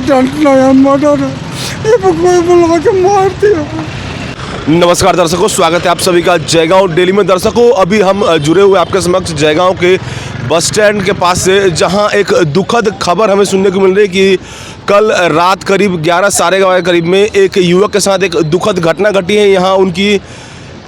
Accident नहीं है, murder है। ये कोई बोला कि मार दिया। नमस्कार दर्शकों, स्वागत है आप सभी का जयगांव डेली में। दर्शकों, अभी हम जुड़े हुए आपके समक्ष जयगांव के बस स्टैंड के पास से, जहां एक दुखद खबर हमें सुनने को मिल रही है कि कल रात करीब 11 साढ़े 11 के करीब में एक युवक के साथ एक दुखद घटना घटी है। यहां उनकी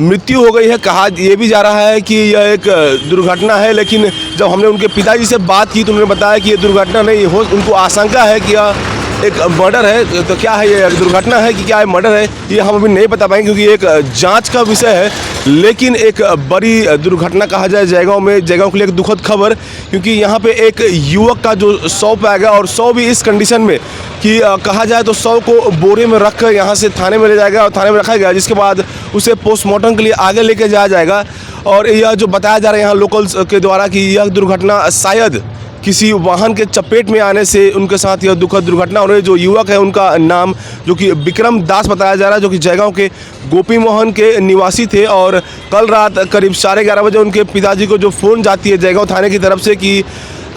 मृत्यु हो गई है। कहा यह भी जा रहा है कि यह एक दुर्घटना है, लेकिन जब हमने उनके पिताजी से बात की तो उन्होंने बताया कि यह दुर्घटना नहीं हो, उनको आशंका है कि यह एक मर्डर है। तो क्या है, ये दुर्घटना है कि क्या है मर्डर है, ये हम अभी नहीं बता पाएंगे क्योंकि एक जांच का विषय है। लेकिन एक बड़ी दुर्घटना कहा जाए जयगांव में, जयगांव के लिए एक दुखद खबर, क्योंकि यहाँ पे एक युवक का जो शव पाया गया, और शव भी इस कंडीशन में कि कहा जाए तो शव को बोरे में रख कर यहाँ से थाने में ले जाया गया और थाने में रखा गया, जिसके बाद उसे पोस्टमार्टम के लिए आगे लेके जाया जाएगा। और यह जो बताया जा रहा है यहाँ लोकल्स के द्वारा कि यह दुर्घटना शायद किसी वाहन के चपेट में आने से उनके साथ यह दुखद दुर्घटना हो रही है। जो युवक है उनका नाम जो कि विक्रम दास बताया जा रहा है, जो कि जयगांव के गोपी मोहन के निवासी थे। और कल रात करीब 11:30 बजे उनके पिताजी को जो फ़ोन जाती है जयगांव थाने की तरफ से कि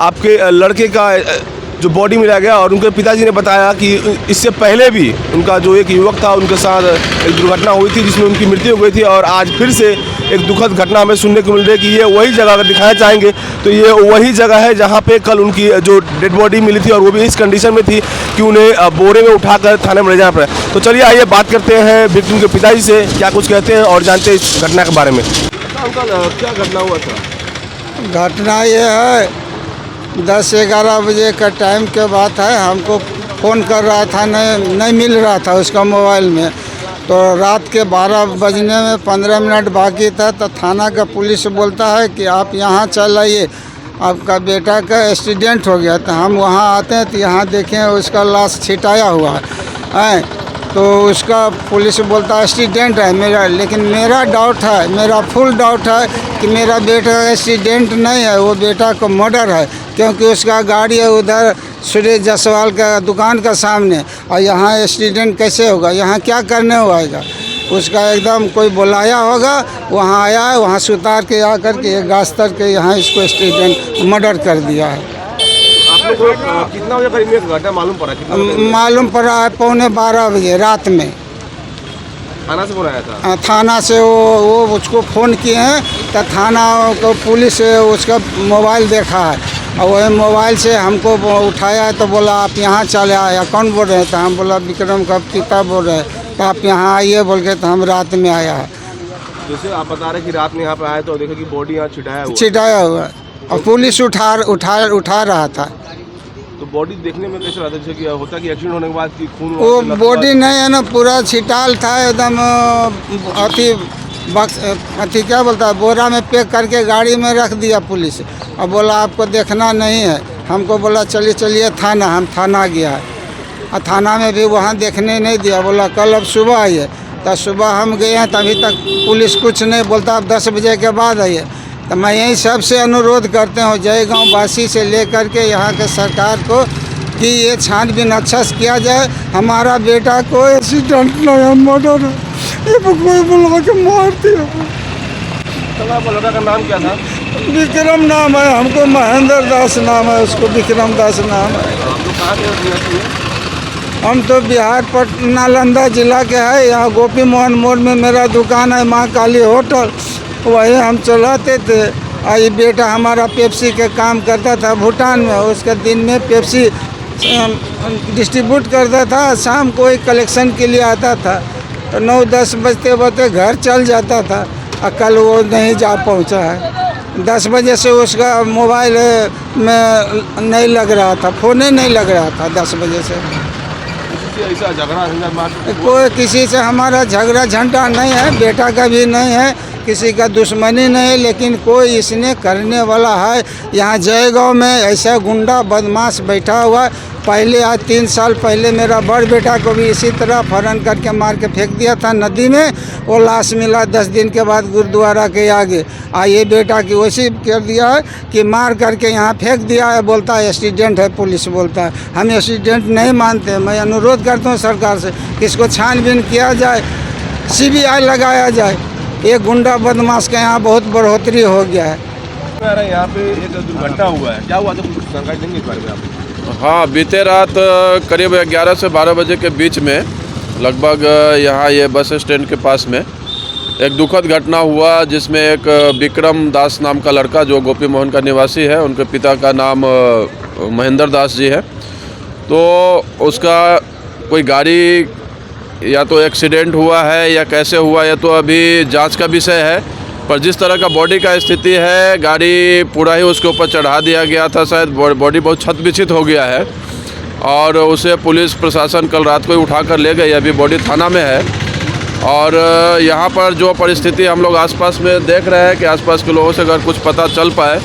आपके लड़के का जो बॉडी मिला गया, और उनके पिताजी ने बताया कि इससे पहले भी उनका जो एक युवक था उनके साथ एक दुर्घटना हुई थी जिसमें उनकी मृत्यु हो गई थी। और आज फिर से एक दुखद घटना हमें सुनने को मिल रही है कि ये वही जगह अगर दिखाना चाहेंगे तो ये वही जगह है जहाँ पे कल उनकी जो डेड बॉडी मिली थी, और वो भी इस कंडीशन में थी कि उन्हें बोरे में उठाकर थाने में ले जाना पड़ा। तो चलिए आइए बात करते हैं विक्टिम के पिताजी से, क्या कुछ कहते हैं और जानते हैं इस घटना के बारे में। अंकल, क्या घटना हुआ था? घटना ये है, 10-11 बजे का टाइम के बात है। हमको फ़ोन कर रहा था, नहीं मिल रहा था उसका मोबाइल में। तो रात के 12 बजने में 15 मिनट बाकी था तो थाना का पुलिस बोलता है कि आप यहाँ चल आइए, आपका बेटा का एक्सीडेंट हो गया। तो हम वहाँ आते हैं तो यहाँ देखें उसका लाश छिटाया हुआ है। तो उसका पुलिस बोलता है एक्सीडेंट है मेरा, लेकिन मेरा डाउट है, मेरा फुल डाउट है कि मेरा बेटा का एक्सीडेंट नहीं है, वो बेटा को मर्डर है। क्योंकि उसका गाड़ी है उधर सुरेश जायसवाल का दुकान का सामने, और यहाँ एक्सीडेंट कैसे होगा? यहाँ क्या करने होगा? उसका एकदम कोई बुलाया होगा, वहाँ आया है, वहाँ से उतार के आकर के एक गाछ तर के यहाँ इसको एक्सीडेंट मर्डर कर दिया है। आप लोग कितना बजे करीब में घटना मालूम पड़ा? मालूम पड़ा है 11:15 बजे रात में। थाना से फोन आया था? थाना से वो उसको फ़ोन किए हैं तो थाना को पुलिस उसका मोबाइल देखा है, और वही मोबाइल से हमको उठाया है तो बोला आप यहाँ चले आए। कौन बोल रहे हैं? तो हम बोला विक्रम का पिता बोल रहे हैं। तो आप यहाँ आइए बोल के, तो हम रात में आया है। जैसे आप बता रहे कि रात में यहाँ पे आए तो देखा कि बॉडी यहाँ छिटाया हुआ है, और पुलिस उठा रहा था। तो बॉडी देखने में कैसे रहता है? जैसे कि होता कि एक्सीडेंट होने के बाद कि खून वो बॉडी नहीं है ना, पूरा छिटाल था एकदम। अथी क्या बोलता है, बोरा में पैक करके गाड़ी में रख दिया पुलिस, और बोला आपको देखना नहीं है। हमको बोला चलिए चलिए थाना। हम थाना गया, और थाना में भी वहाँ देखने नहीं दिया, बोला कल अब सुबह आइए। तो सुबह हम गए हैं, तभी तक पुलिस कुछ नहीं बोलता, आप 10 बजे के बाद आइए। तो मैं यही सबसे अनुरोध करते हूँ जयगांव वासी से लेकर के यहाँ के सरकार को कि ये छानबीन अच्छा से किया जाए। हमारा बेटा को एक्सीडेंट नहीं है, मर्डर है। ये कोई बोला कि मार दिया। तो आपका लड़का का नाम क्या था? विक्रम नाम है, हमको महेंद्र दास नाम है, उसको विक्रम दास नाम है। आप लोग कहाँ के? हम तो बिहार नालंदा जिला के हैं। यहाँ गोपी मोहन मोड़ में मेरा दुकान है, माँ काली होटल, वही हम चलाते थे। आई बेटा हमारा पेप्सी के काम करता था भूटान में, उसका दिन में पेप्सी डिस्ट्रीब्यूट करता था, शाम को एक कलेक्शन के लिए आता था। तो 9-10 बजते घर चल जाता था, और कल वो नहीं जा पहुंचा है। 10 बजे से उसका मोबाइल में नहीं लग रहा था, फ़ोन नहीं लग रहा था 10 बजे से। ऐसा झगड़ा कोई किसी से हमारा झगड़ा झंडा नहीं है, बेटा का भी नहीं है, किसी का दुश्मनी नहीं है। लेकिन कोई इसने करने वाला है। यहाँ जयगांव में ऐसा गुंडा बदमाश बैठा हुआ है। पहले आज 3 साल पहले मेरा बड़ बेटा को भी इसी तरह फरन करके मार के फेंक दिया था नदी में, वो लाश मिला 10 दिन के बाद गुरुद्वारा के आगे। ये बेटा की वैसे कर दिया है कि मार करके यहाँ फेंक दिया है, बोलता है एक्सीडेंट है, पुलिस बोलता है। हम एक्सीडेंट नहीं मानते। मैं अनुरोध करता हूँ सरकार से कि इसको छानबीन किया जाए, CBI लगाया जाए। ये गुंडा बदमाश के यहाँ बहुत बढ़ोतरी हो गया है। यहाँ पे एक दुर्घटना हुआ है, क्या हुआ था? कुछ जानकारी देंगे इस बारे में आप? हाँ, बीते रात करीब 11 से 12 बजे के बीच में लगभग यहाँ ये बस स्टैंड के पास में एक दुखद घटना हुआ, जिसमें एक विक्रम दास नाम का लड़का जो गोपी मोहन का निवासी है, उनके पिता का नाम महेंद्र दास जी है, तो उसका कोई गाड़ी या तो एक्सीडेंट हुआ है या कैसे हुआ, या तो अभी जांच का विषय है। पर जिस तरह का बॉडी का स्थिति है, गाड़ी पूरा ही उसके ऊपर चढ़ा दिया गया था, शायद बॉडी बहुत क्षत विक्षत हो गया है और उसे पुलिस प्रशासन कल रात को ही उठा कर ले गई। अभी बॉडी थाना में है और यहाँ पर जो परिस्थिति हम लोग आसपास में देख रहे हैं कि आसपास के लोगों से अगर कुछ पता चल पाए,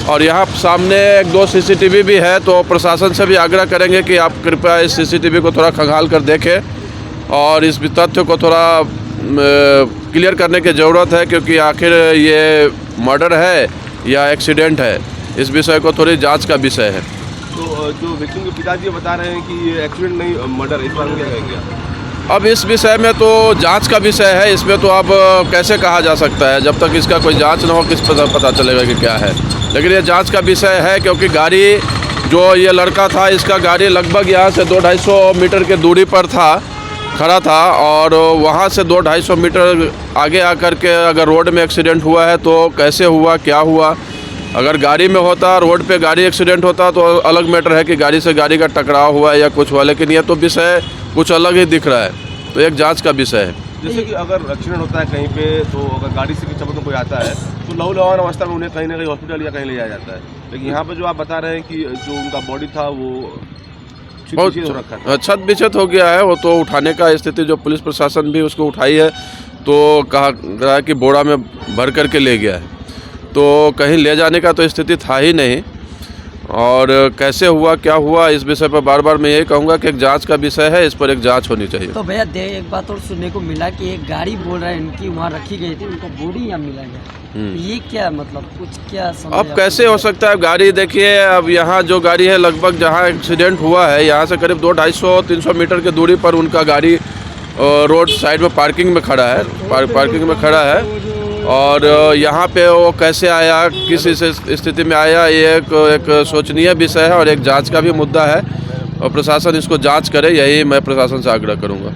और यहाँ सामने 1-2 CCTV भी है, तो प्रशासन से भी आग्रह करेंगे कि आप कृपया इस CCTV को थोड़ा खंगाल कर देखें और इस तथ्य को थोड़ा क्लियर करने की ज़रूरत है, क्योंकि आखिर ये मर्डर है या एक्सीडेंट है, इस विषय को थोड़ी जांच का विषय है। तो जो विक्टिम के पिताजी बता रहे हैं कि ये एक्सीडेंट नहीं मर्डर, इस बारे में क्या कहेंगे? अब इस विषय में तो जांच का विषय है, इसमें तो अब कैसे कहा जा सकता है, जब तक इसका कोई जांच ना हो किस पता चलेगा कि क्या है। लेकिन ये जांच का विषय है, क्योंकि गाड़ी जो ये लड़का था, इसका गाड़ी लगभग यहाँ से 200-250 मीटर के दूरी पर खड़ा था और वहाँ से 200-250 मीटर आगे आकर के अगर रोड में एक्सीडेंट हुआ है तो कैसे हुआ, क्या हुआ। अगर गाड़ी में होता, रोड पे गाड़ी एक्सीडेंट होता तो अलग मैटर है कि गाड़ी से गाड़ी का टकराव हुआ है या कुछ हुआ, लेकिन ये तो विषय कुछ अलग ही दिख रहा है, तो एक जांच का विषय है। जैसे कि अगर एक्सीडेंट होता है कहीं पे, तो अगर गाड़ी से चपेट में कोई आता है तो लहू लुहान अवस्था में उन्हें कहीं ना कहीं हॉस्पिटल या कहीं ले जाया जाता है, लेकिन यहाँ पे जो आप बता रहे हैं कि जो उनका बॉडी था वो बहुत क्षत विक्षत हो गया है, वो तो उठाने का स्थिति जो पुलिस प्रशासन भी उसको उठाई है, तो कहा गया कि बोरा में भर करके ले गया है, तो कहीं ले जाने का तो स्थिति था ही नहीं। और कैसे हुआ, क्या हुआ, इस विषय पर बार बार मैं यही कहूँगा कि एक जांच का विषय है, इस पर एक जांच होनी चाहिए। तो भैया एक बात और सुनने को मिला कि एक गाड़ी बोल रहा है इनकी वहाँ रखी गई थी, उनको बॉडी यहाँ मिला गया, ये क्या मतलब कुछ क्या समझ अब कैसे हो सकता है? गाड़ी देखिए, अब यहाँ जो गाड़ी है लगभग जहाँ एक्सीडेंट हुआ है, यहाँ से करीब 200-250 मीटर की दूरी पर उनका गाड़ी रोड साइड में पार्किंग में खड़ा है, पार्किंग में खड़ा है, और यहाँ पे वो कैसे आया, किस स्थिति में आया, ये एक सोचनीय विषय है और एक जांच का भी मुद्दा है, और प्रशासन इसको जांच करे, यही मैं प्रशासन से आग्रह करूँगा।